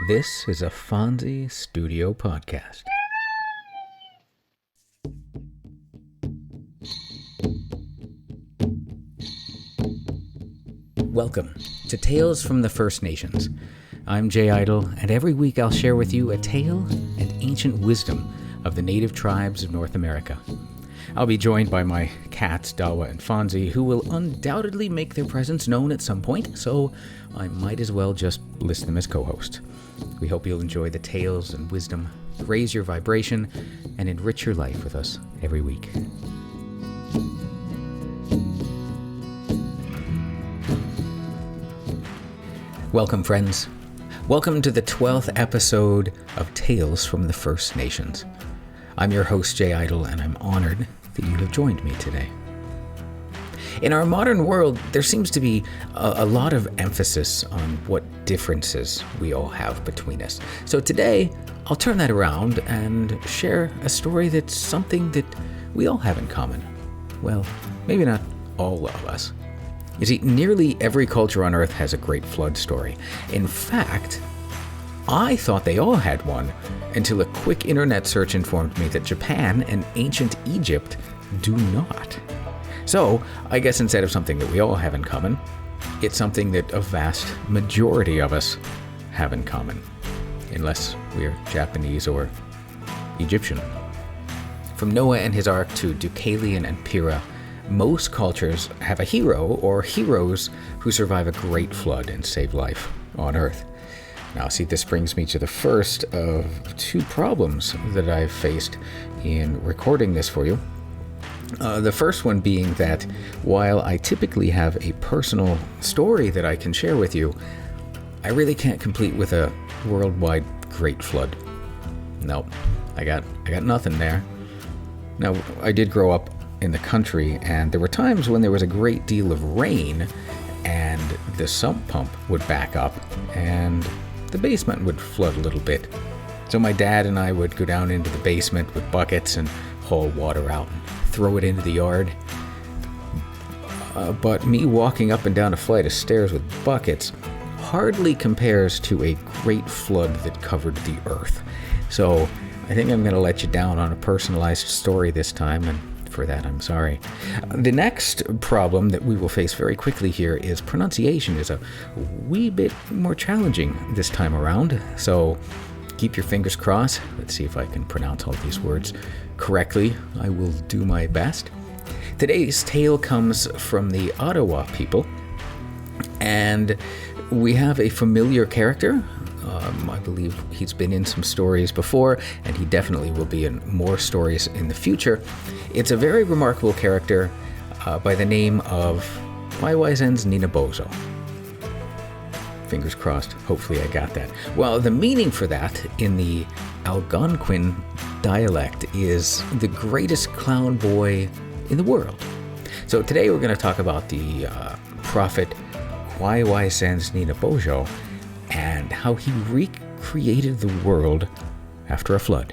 This is a Fonzie Studio podcast. Welcome to Tales from the First Nations. I'm Jay Idle, and every week I'll share with you a tale and ancient wisdom of the native tribes of North America. I'll be joined by my cats, Odawa and Fonzie, who will undoubtedly make their presence known at some point, so I might as well just list them as co-hosts. We hope you'll enjoy the tales and wisdom, raise your vibration, and enrich your life with us every week. Welcome, friends. Welcome to the 12th episode of Tales from the First Nations. I'm your host, Jay Idle, and I'm honored that you have joined me today. In our modern world, there seems to be a lot of emphasis on what differences we all have between us. So today, I'll turn that around and share a story that's something that we all have in common. Well, maybe not all of us. You see, nearly every culture on Earth has a great flood story. In fact, I thought they all had one until a quick internet search informed me that Japan and ancient Egypt do not. So, I guess instead of something that we all have in common, it's something that a vast majority of us have in common. Unless we're Japanese or Egyptian. From Noah and his ark to Deucalion and Pyrrha, most cultures have a hero or heroes who survive a great flood and save life on Earth. Now, see, this brings me to the first of two problems that I've faced in recording this for you. The first one being that while I typically have a personal story that I can share with you, I really can't compete with a worldwide great flood. Nope, I got nothing there. Now, I did grow up in the country, and there were times when there was a great deal of rain and the sump pump would back up and the basement would flood a little bit. So my dad and I would go down into the basement with buckets and haul water out and throw it into the yard. But me walking up and down a flight of stairs with buckets hardly compares to a great flood that covered the earth. So I think I'm going to let you down on a personalized story this time, and for that, I'm sorry. The next problem that we will face very quickly here is pronunciation is a wee bit more challenging this time around. So keep your fingers crossed. Let's see if I can pronounce all these words correctly. I will do my best. Today's tale comes from the Odawa people, and we have a familiar character. I believe he's been in some stories before, and he definitely will be in more stories in the future. It's a very remarkable character by the name of Nanabozho's Nanabozho. Fingers crossed, hopefully I got that. Well, the meaning for that in the Algonquin dialect is the greatest clown boy in the world. So today we're going to talk about the prophet Nanabozho's Nanabozho and how he recreated the world after a flood.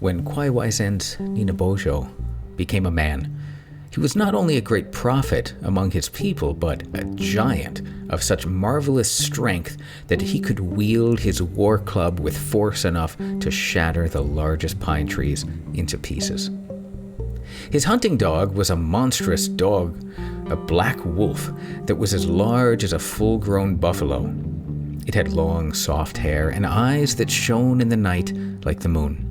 When Nanabozho's Nanabozho became a man, he was not only a great prophet among his people, but a giant of such marvelous strength that he could wield his war club with force enough to shatter the largest pine trees into pieces. His hunting dog was a monstrous dog, a black wolf that was as large as a full-grown buffalo. It had long, soft hair and eyes that shone in the night like the moon.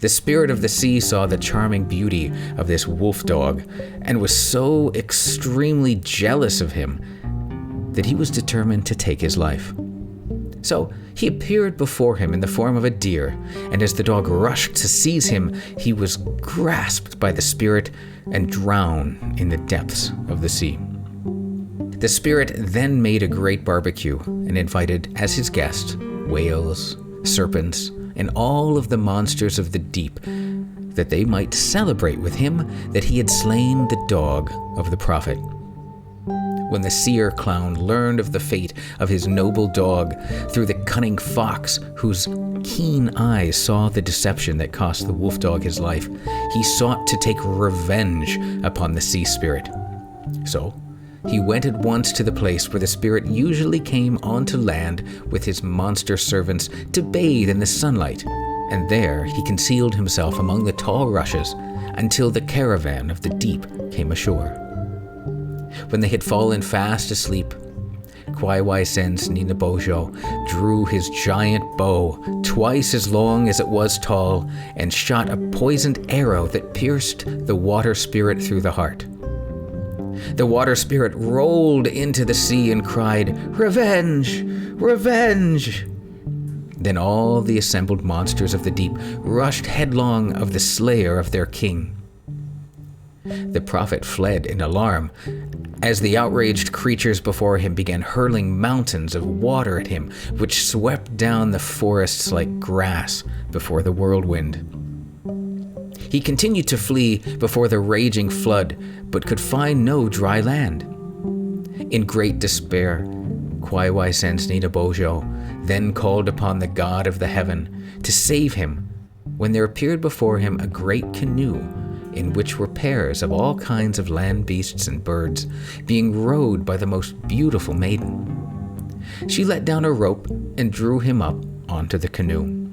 The spirit of the sea saw the charming beauty of this wolf dog and was so extremely jealous of him that he was determined to take his life. So he appeared before him in the form of a deer, and as the dog rushed to seize him, he was grasped by the spirit and drowned in the depths of the sea. The spirit then made a great barbecue and invited as his guests whales, serpents, and all of the monsters of the deep, that they might celebrate with him that he had slain the dog of the prophet. When the seer clown learned of the fate of his noble dog through the cunning fox whose keen eyes saw the deception that cost the wolf dog his life, he sought to take revenge upon the sea spirit. So, he went at once to the place where the spirit usually came onto land with his monster servants to bathe in the sunlight, and there he concealed himself among the tall rushes until the caravan of the deep came ashore. When they had fallen fast asleep, Kwaiwai Sen's Nanabozho drew his giant bow, twice as long as it was tall, and shot a poisoned arrow that pierced the water spirit through the heart. The water spirit rolled into the sea and cried, "Revenge! Revenge!" Then all the assembled monsters of the deep rushed headlong of the slayer of their king. The prophet fled in alarm as the outraged creatures before him began hurling mountains of water at him, which swept down the forests like grass before the whirlwind. He continued to flee before the raging flood, but could find no dry land. In great despair, Kwaiwai Sen's Nanabozho then called upon the god of the heaven to save him, when there appeared before him a great canoe in which were pairs of all kinds of land beasts and birds, being rowed by the most beautiful maiden. She let down a rope and drew him up onto the canoe.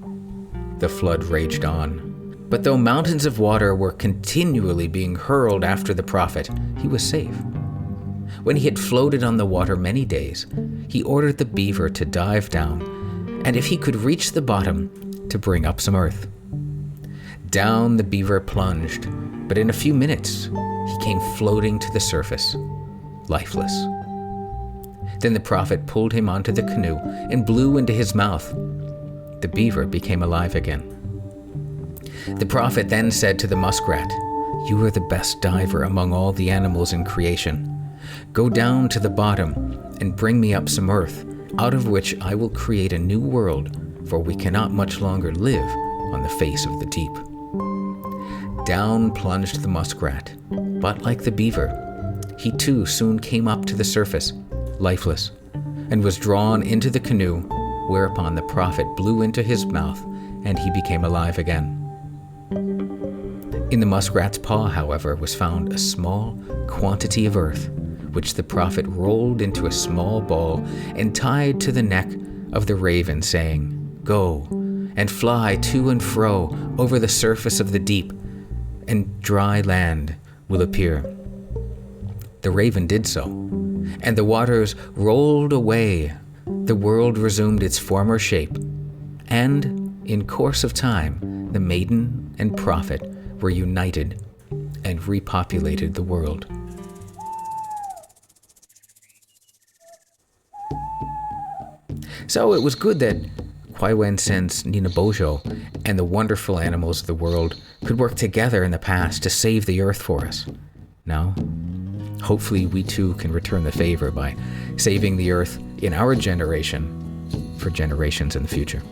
The flood raged on, but though mountains of water were continually being hurled after the prophet, he was safe. When he had floated on the water many days, he ordered the beaver to dive down, and if he could reach the bottom, to bring up some earth. Down the beaver plunged, but in a few minutes, he came floating to the surface, lifeless. Then the prophet pulled him onto the canoe and blew into his mouth. The beaver became alive again. The prophet then said to the muskrat, "You are the best diver among all the animals in creation. Go down to the bottom and bring me up some earth, out of which I will create a new world, for we cannot much longer live on the face of the deep." Down plunged the muskrat, but like the beaver, he too soon came up to the surface, lifeless, and was drawn into the canoe, whereupon the prophet blew into his mouth, and he became alive again. In the muskrat's paw, however, was found a small quantity of earth, which the prophet rolled into a small ball and tied to the neck of the raven, saying, "Go and fly to and fro over the surface of the deep, and dry land will appear." The raven did so, and the waters rolled away. The world resumed its former shape, and in course of time, the maiden and prophet were united and repopulated the world. So it was good that Kwaiwai Sen's Nanabozho and the wonderful animals of the world could work together in the past to save the earth for us. Now, hopefully we too can return the favor by saving the earth in our generation for generations in the future.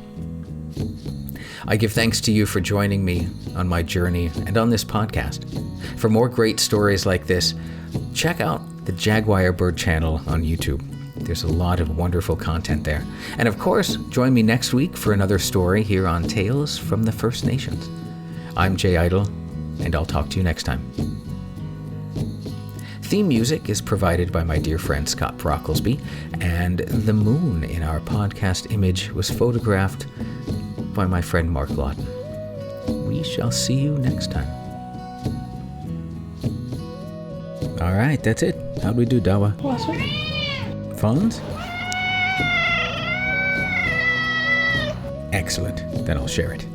I give thanks to you for joining me on my journey and on this podcast. For more great stories like this, check out the Jaguar Bird channel on YouTube. There's a lot of wonderful content there. And of course, join me next week for another story here on Tales from the First Nations. I'm Jay Idle, and I'll talk to you next time. Theme music is provided by my dear friend Scott Brocklesby, and the moon in our podcast image was photographed by my friend Mark Lawton. We shall see you next time. All right, that's it. How'd we do, Dawa? Phones? Excellent. Then I'll share it.